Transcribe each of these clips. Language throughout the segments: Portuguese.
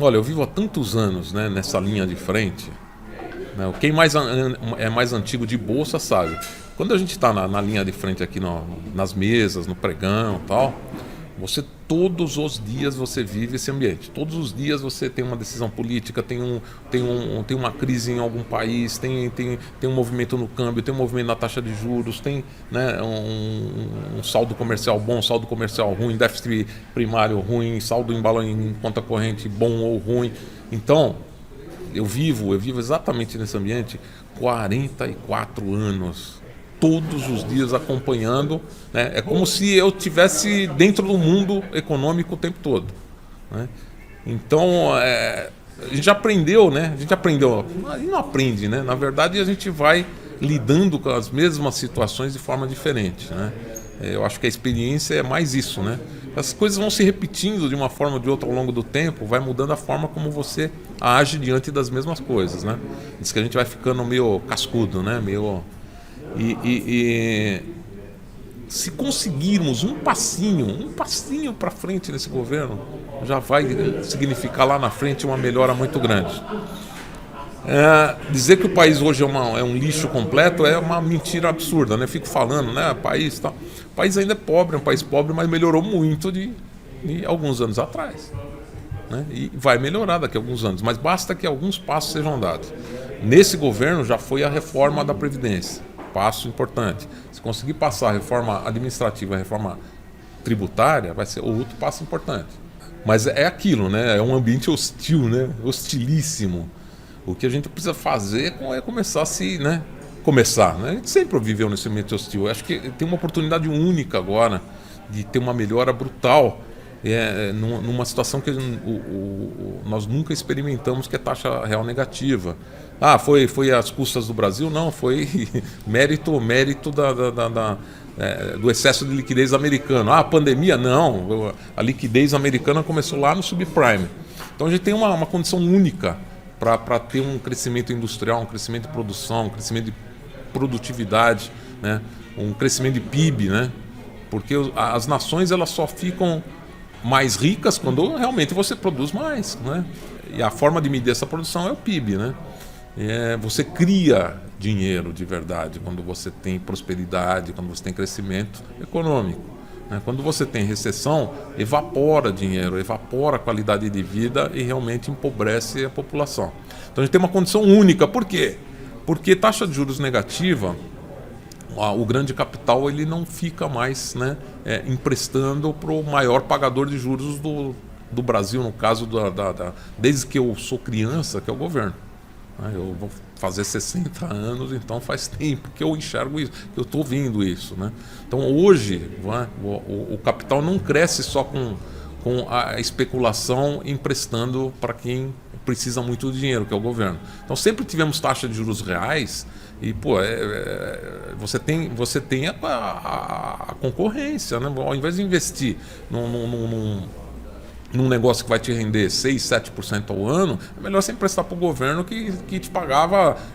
Olha, eu vivo há tantos anos, né, nessa linha de frente, né? Quem é mais antigo de bolsa sabe. Quando a gente está na linha de frente aqui nas mesas, no pregão e tal, você todos os dias você vive esse ambiente. Todos os dias você tem uma decisão política, tem uma crise em algum país, tem um movimento no câmbio, tem um movimento na taxa de juros, tem, né, um saldo comercial bom, saldo comercial ruim, déficit primário ruim, saldo em conta corrente bom ou ruim. Então, eu vivo exatamente nesse ambiente 44 anos, todos os dias acompanhando, né? É como se eu estivesse dentro do mundo econômico o tempo todo, né? Então, a gente aprendeu, né? A gente aprendeu, e não aprende, né? Na verdade, a gente vai lidando com as mesmas situações de forma diferente, né? Eu acho que a experiência é mais isso, né? As coisas vão se repetindo de uma forma ou de outra ao longo do tempo, vai mudando a forma como você age diante das mesmas coisas, né? Diz que a gente vai ficando meio cascudo, né? Meio... Se conseguirmos um passinho para frente nesse governo, já vai significar lá na frente uma melhora muito grande. Dizer que o país hoje é um lixo completo é uma mentira absurda, né? Fico falando, né? O país ainda é um país pobre, mas melhorou muito de alguns anos atrás, né? E vai melhorar daqui a alguns anos, mas basta que alguns passos sejam dados. Nesse governo já foi a reforma da Previdência, passo importante. Se conseguir passar a reforma administrativa, a reforma tributária, vai ser outro passo importante. Mas é aquilo, né? É um ambiente hostil, né? Hostilíssimo. O que a gente precisa fazer é começar a se, né? Começar, né? A gente sempre viveu nesse ambiente hostil. Acho que tem uma oportunidade única agora de ter uma melhora brutal numa situação que nós nunca experimentamos, que é taxa real negativa. Foi às custas do Brasil? Não, foi mérito do excesso de liquidez americana. A pandemia? Não, a liquidez americana começou lá no subprime. Então a gente tem uma condição única para ter um crescimento industrial, um crescimento de produção, um crescimento de produtividade, né? Um crescimento de PIB, né? Porque as nações elas só ficam mais ricas quando realmente você produz mais, né? E a forma de medir essa produção é o PIB, né? Você cria dinheiro de verdade quando você tem prosperidade, quando você tem crescimento econômico, né? Quando você tem recessão, evapora dinheiro, evapora a qualidade de vida e realmente empobrece a população. Então a gente tem uma condição única. Por quê? Porque taxa de juros negativa, o grande capital ele não fica mais, né, emprestando para o maior pagador de juros do Brasil, no caso desde que eu sou criança, que é o governo. Eu vou fazer 60 anos, então faz tempo que eu enxergo isso, que eu estou vendo isso, né? Então hoje o capital não cresce só com a especulação emprestando para quem precisa muito de dinheiro, que é o governo. Então sempre tivemos taxa de juros reais e você tem a concorrência, né? Ao invés de investir num negócio que vai te render 6, 7% ao ano, é melhor você emprestar para o governo que te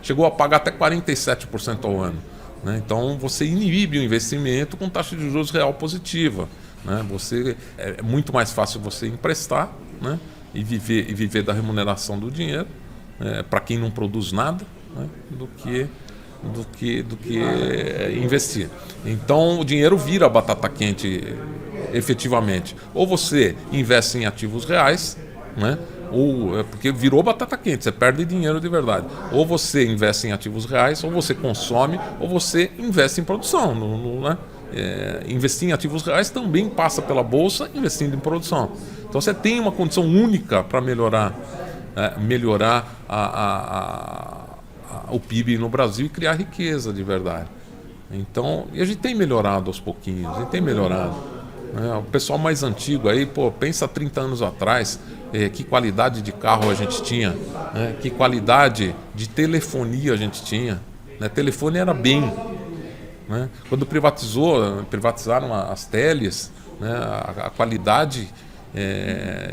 chegou a pagar até 47% ao ano, né? Então você inibe o investimento com taxa de juros real positiva, né? É muito mais fácil você emprestar, né? e viver da remuneração do dinheiro, para quem não produz nada, né? do que investir. Então o dinheiro vira batata quente efetivamente. Ou você investe em ativos reais, né? Porque virou batata quente, você perde dinheiro de verdade. Ou você investe em ativos reais, ou você consome, ou você investe em produção. Né? Investir em ativos reais também passa pela bolsa investindo em produção. Então você tem uma condição única para melhorar o PIB no Brasil e criar riqueza de verdade. Então, e a gente tem melhorado aos pouquinhos, a gente tem melhorado. O pessoal mais antigo aí, pensa 30 anos atrás, que qualidade de carro a gente tinha, né? Que qualidade de telefonia a gente tinha, né? Telefone era bem, né? Quando privatizaram as teles, né? A qualidade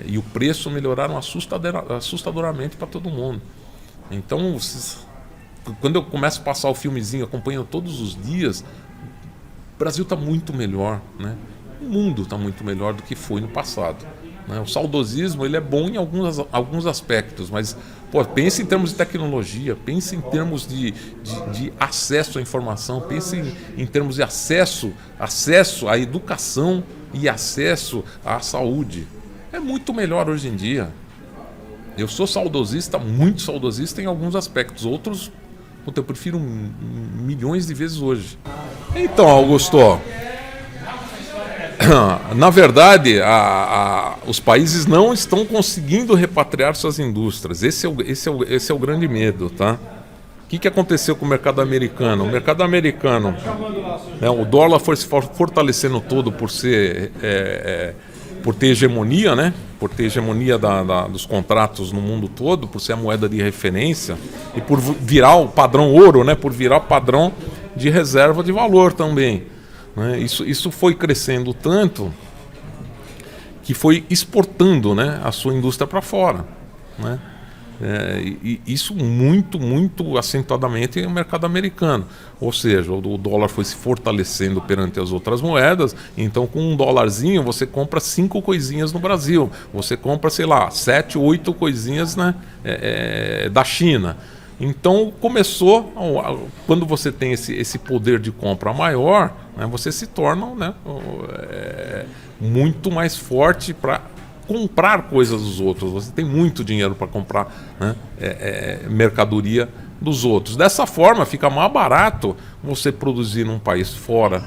e o preço melhoraram assustadoramente para todo mundo. Então, quando eu começo a passar o filmezinho, acompanhando todos os dias, o Brasil está muito melhor, né? O mundo está muito melhor do que foi no passado, né? O saudosismo ele é bom em alguns aspectos, mas pense em termos de tecnologia, pense em termos de acesso à informação, pense em termos de acesso à educação e acesso à saúde. É muito melhor hoje em dia. Eu sou saudosista, muito saudosista em alguns aspectos, outros eu prefiro milhões de vezes hoje. Então, Augusto, na verdade, os países não estão conseguindo repatriar suas indústrias. Esse é o grande medo, tá? O que aconteceu com o mercado americano? O mercado americano, né, o dólar foi se fortalecendo todo por ter hegemonia, né? Por ter hegemonia dos contratos no mundo todo, por ser a moeda de referência e por virar o padrão ouro, né? Por virar padrão de reserva de valor também. Né? Isso foi crescendo tanto que foi exportando, né, a sua indústria para fora. Né? E isso muito, muito acentuadamente no mercado americano. Ou seja, o dólar foi se fortalecendo perante as outras moedas. Então, com um dólarzinho, você compra 5 coisinhas no Brasil. Você compra, sei lá, 7, 8 coisinhas, né, da China. Então começou, quando você tem esse poder de compra maior, né, você se torna, né, muito mais forte para comprar coisas dos outros. Você tem muito dinheiro para comprar, né, mercadoria dos outros. Dessa forma fica mais barato você produzir num país fora,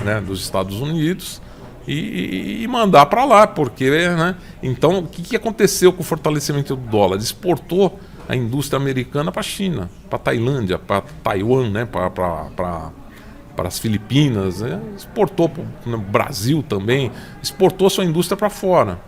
né, dos Estados Unidos e mandar para lá, porque, né, então o que aconteceu com o fortalecimento do dólar? Exportou a indústria americana para a China, para a Tailândia, para Taiwan, né, para as Filipinas, né, exportou para o Brasil também, exportou sua indústria para fora.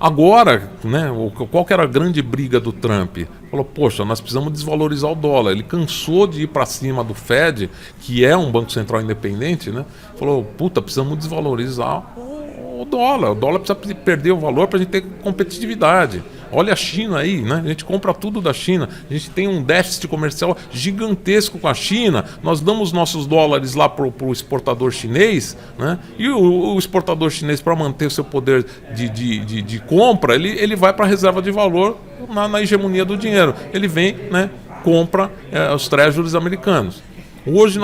Agora, né, qual que era a grande briga do Trump? Falou, poxa, nós precisamos desvalorizar o dólar. Ele cansou de ir para cima do Fed, que é um banco central independente, né? Falou, puta, precisamos desvalorizar o dólar. O dólar precisa perder o valor para a gente ter competitividade. Olha a China aí, né? A gente compra tudo da China. A gente tem um déficit comercial gigantesco com a China. Nós damos nossos dólares lá para o exportador chinês, né? E o exportador chinês, para manter o seu poder de compra, ele vai para a reserva de valor na hegemonia do dinheiro. Ele vem, né, compra os treasuries americanos. Hoje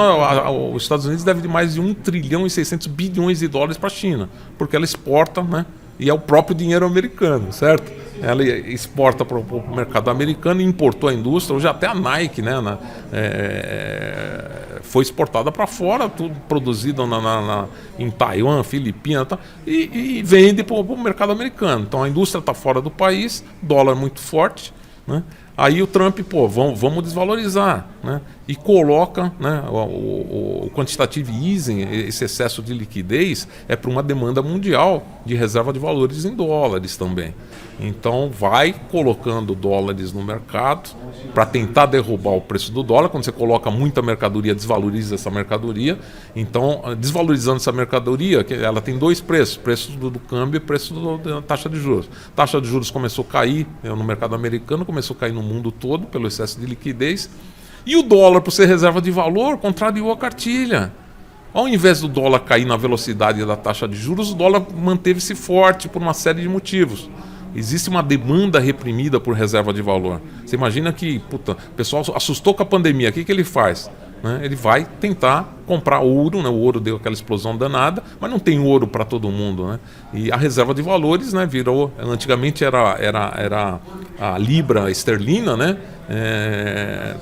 os Estados Unidos deve de mais de 1 trilhão e 600 bilhões de dólares para a China, porque ela exporta, né, e é o próprio dinheiro americano, certo? Ela exporta para o mercado americano e importou a indústria. Hoje até a Nike, né, foi exportada para fora, tudo produzido em Taiwan, Filipinas, tá, e vende para o mercado americano. Então a indústria está fora do país, dólar muito forte, né? Aí o Trump, vamos desvalorizar, né? E coloca, né, o quantitative easing, esse excesso de liquidez, é para uma demanda mundial de reserva de valores em dólares também. Então vai colocando dólares no mercado para tentar derrubar o preço do dólar. Quando você coloca muita mercadoria, desvaloriza essa mercadoria. Então, desvalorizando essa mercadoria, ela tem dois preços: preço do câmbio e preço da taxa de juros. A taxa de juros começou a cair no mercado americano, começou a cair no mundo todo pelo excesso de liquidez. E o dólar, por ser reserva de valor, contrariou a cartilha. Ao invés do dólar cair na velocidade da taxa de juros, o dólar manteve-se forte por uma série de motivos. Existe uma demanda reprimida por reserva de valor. Você imagina que o pessoal assustou com a pandemia. O que ele faz? Né? Ele vai tentar comprar ouro, né? O ouro deu aquela explosão danada, mas não tem ouro para todo mundo, né? E a reserva de valores, né, virou... Antigamente era a libra esterlina, né?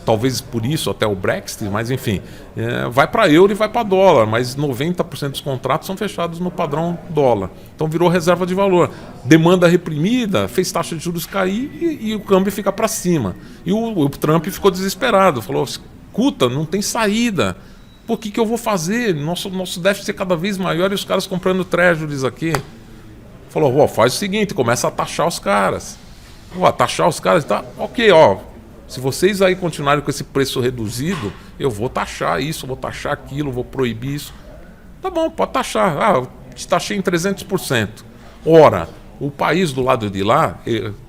Talvez por isso até o Brexit, mas enfim, vai para euro e vai para dólar, mas 90% dos contratos são fechados no padrão dólar. Então virou reserva de valor. Demanda reprimida, fez taxa de juros cair e o câmbio fica para cima. E o Trump ficou desesperado, falou: escuta, não tem saída. Pô, o que eu vou fazer? Nosso déficit é cada vez maior e os caras comprando treasuries aqui. Falou, faz o seguinte, começa a taxar os caras. Taxar os caras, tá? Ok, se vocês aí continuarem com esse preço reduzido, eu vou taxar isso, vou taxar aquilo, vou proibir isso. Tá bom, pode taxar. Te taxei em 300%. Ora, o país do lado de lá,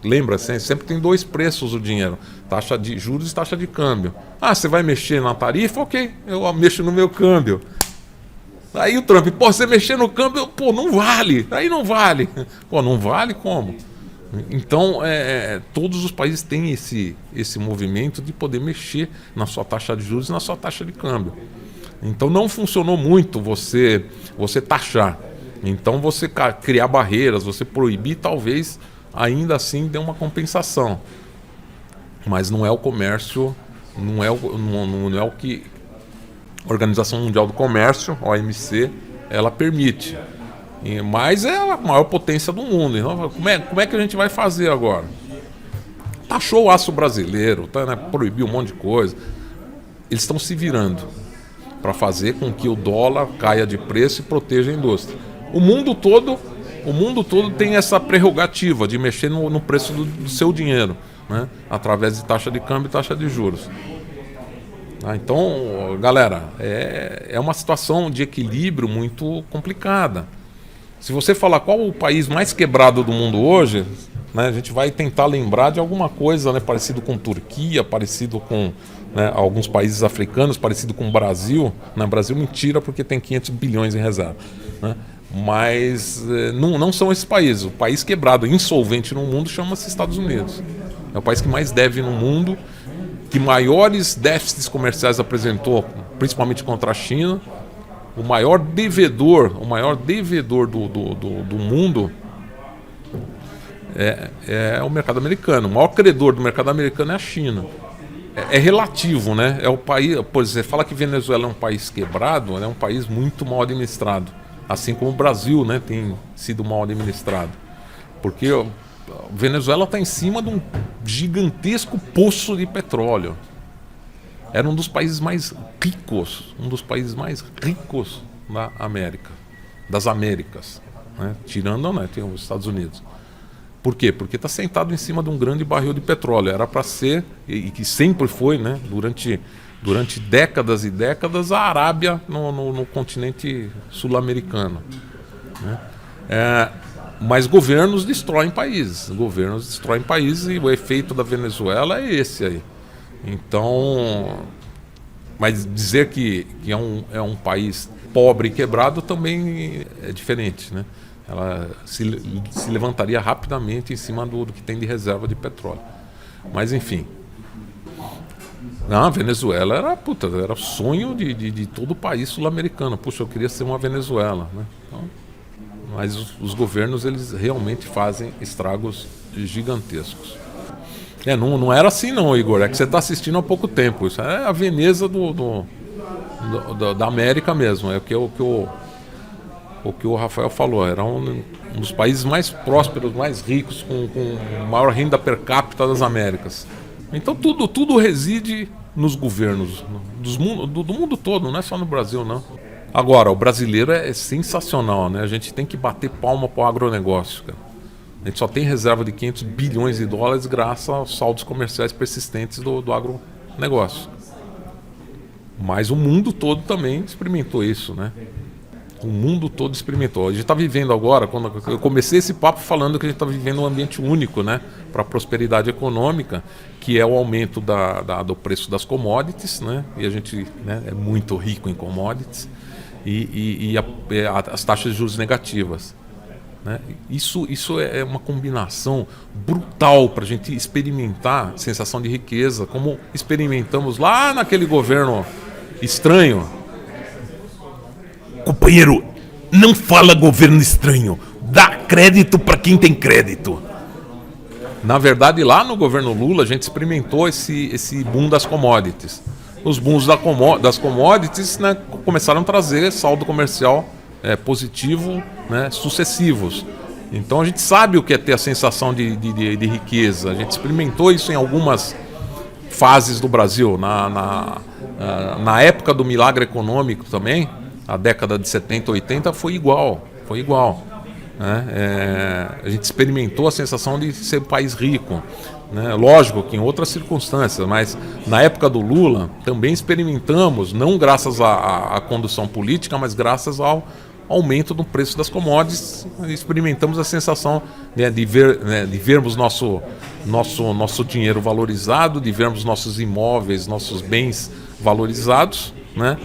lembra, sempre tem dois preços o dinheiro: taxa de juros e taxa de câmbio. Você vai mexer na tarifa? Ok, eu mexo no meu câmbio. Aí o Trump, pô, você mexer no câmbio, pô, não vale. Aí não vale. Pô, não vale como? Então, todos os países têm esse movimento de poder mexer na sua taxa de juros e na sua taxa de câmbio. Então, não funcionou muito você taxar. Então, você criar barreiras, você proibir, talvez ainda assim dê uma compensação. Mas não é o comércio, não é o que a Organização Mundial do Comércio, a OMC, ela permite. Mas é a maior potência do mundo. Então, como é que a gente vai fazer agora? Taxou o aço brasileiro, né? Proibiu um monte de coisa. Eles estão se virando para fazer com que o dólar caia de preço e proteja a indústria. O mundo todo tem essa prerrogativa de mexer no preço do seu dinheiro, né? Através de taxa de câmbio e taxa de juros. Então, galera, é uma situação de equilíbrio muito complicada. Se você falar qual o país mais quebrado do mundo hoje, né, a gente vai tentar lembrar de alguma coisa, né, parecido com Turquia, parecido com, né, alguns países africanos, parecido com o Brasil. Né, Brasil, mentira, porque tem 500 bilhões em reserva. Né? Mas não são esses países. O país quebrado, insolvente no mundo, chama-se Estados Unidos. É o país que mais deve no mundo, que maiores déficits comerciais apresentou, principalmente contra a China. O maior devedor do mundo é o mercado americano. O maior credor do mercado americano é a China. É relativo, né? É o país, por exemplo, você fala que Venezuela é um país quebrado, é um país muito mal administrado. Assim como o Brasil, né, tem sido mal administrado. Porque a Venezuela está em cima de um gigantesco poço de petróleo. Era um dos países mais ricos da América, das Américas, né? Tirando, né, tem os Estados Unidos. Por quê? Porque está sentado em cima de um grande barril de petróleo. Era para ser, e que sempre foi, né, durante décadas e décadas, a Arábia no continente sul-americano. Né? Mas governos destroem países. E o efeito da Venezuela é esse aí. Então, mas dizer que é um país pobre e quebrado também é diferente, né? Ela se levantaria rapidamente em cima do que tem de reserva de petróleo. Mas enfim, a Venezuela era o sonho de todo o país sul-americano. Puxa, eu queria ser uma Venezuela, né? Então, mas os governos, eles realmente fazem estragos gigantescos. Não era assim não, Igor. É que você está assistindo há pouco tempo. Isso é a Veneza da América mesmo. É o que o Rafael falou. Era um dos países mais prósperos, mais ricos, com maior renda per capita das Américas. Então tudo reside nos governos do mundo todo, não é só no Brasil, não. Agora, o brasileiro é sensacional, né? A gente tem que bater palma para o agronegócio, cara. A gente só tem reserva de 500 bilhões de dólares graças aos saldos comerciais persistentes do agronegócio. Mas o mundo todo também experimentou isso, né? O mundo todo experimentou. A gente está vivendo agora, quando eu comecei esse papo falando que a gente está vivendo um ambiente único, né, para a prosperidade econômica, que é o aumento do preço das commodities, né? E a gente, né, é muito rico em commodities, e as taxas de juros negativas. Né? Isso é uma combinação brutal para a gente experimentar a sensação de riqueza, como experimentamos lá naquele governo estranho. Companheiro, não fala governo estranho, dá crédito para quem tem crédito. Na verdade, lá no governo Lula, a gente experimentou esse boom das commodities. Os booms das commodities, né, começaram a trazer saldo comercial positivo, né, sucessivos. Então a gente sabe o que é ter a sensação de riqueza. A gente experimentou isso em algumas fases do Brasil. Na época do milagre econômico também, a década de 70, 80, foi igual. Né? A gente experimentou a sensação de ser um país rico. Né? Lógico que em outras circunstâncias, mas na época do Lula também experimentamos, não graças à condução política, mas graças ao aumento do preço das commodities. Experimentamos a sensação, né, de vermos nosso dinheiro valorizado, de vermos nossos imóveis, nossos bens valorizados, né?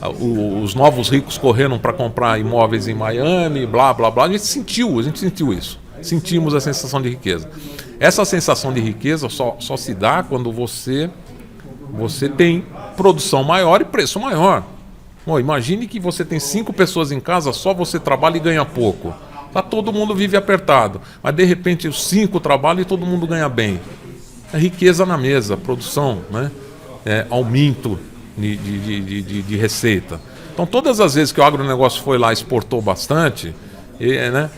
os novos ricos correram para comprar imóveis em Miami, blá, blá, blá. A gente sentiu isso. Sentimos a sensação de riqueza. Essa sensação de riqueza só se dá quando você tem produção maior e preço maior. Bom, imagine que você tem 5 pessoas em casa, só você trabalha e ganha pouco. Todo mundo vive apertado, mas de repente os 5 trabalham e todo mundo ganha bem. É riqueza na mesa, produção, né? Aumento de receita. Então todas as vezes que o agronegócio foi lá e exportou bastante, né,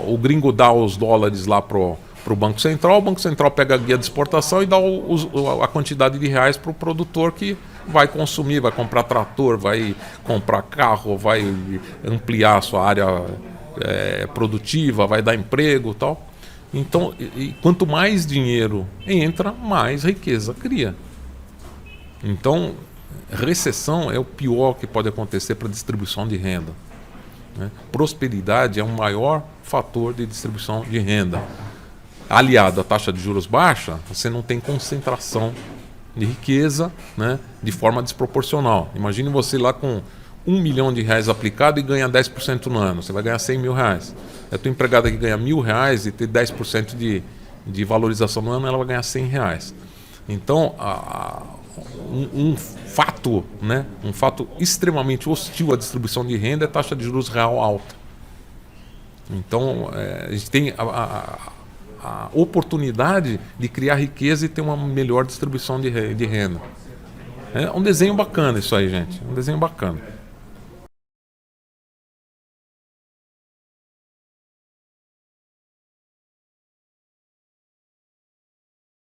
o gringo dá os dólares lá pro Banco Central, o Banco Central pega a guia de exportação e dá a quantidade de reais para o produtor que vai consumir, vai comprar trator, vai comprar carro, vai ampliar a sua área produtiva, vai dar emprego e tal. Então, quanto mais dinheiro entra, mais riqueza cria. Então, recessão é o pior que pode acontecer para a distribuição de renda, né? Prosperidade é o maior fator de distribuição de renda. Aliado à taxa de juros baixa, você não tem concentração de riqueza, né, de forma desproporcional. Imagine você lá com R$1 milhão aplicado e ganha 10% no ano. Você vai ganhar R$100 mil. A tua empregada que ganha R$1.000 e ter 10% de valorização no ano, ela vai ganhar R$100. Então, um fato extremamente hostil à distribuição de renda é a taxa de juros real alta. Então, a gente tem a oportunidade de criar riqueza e ter uma melhor distribuição de renda. É um desenho bacana isso aí, gente. Um desenho bacana.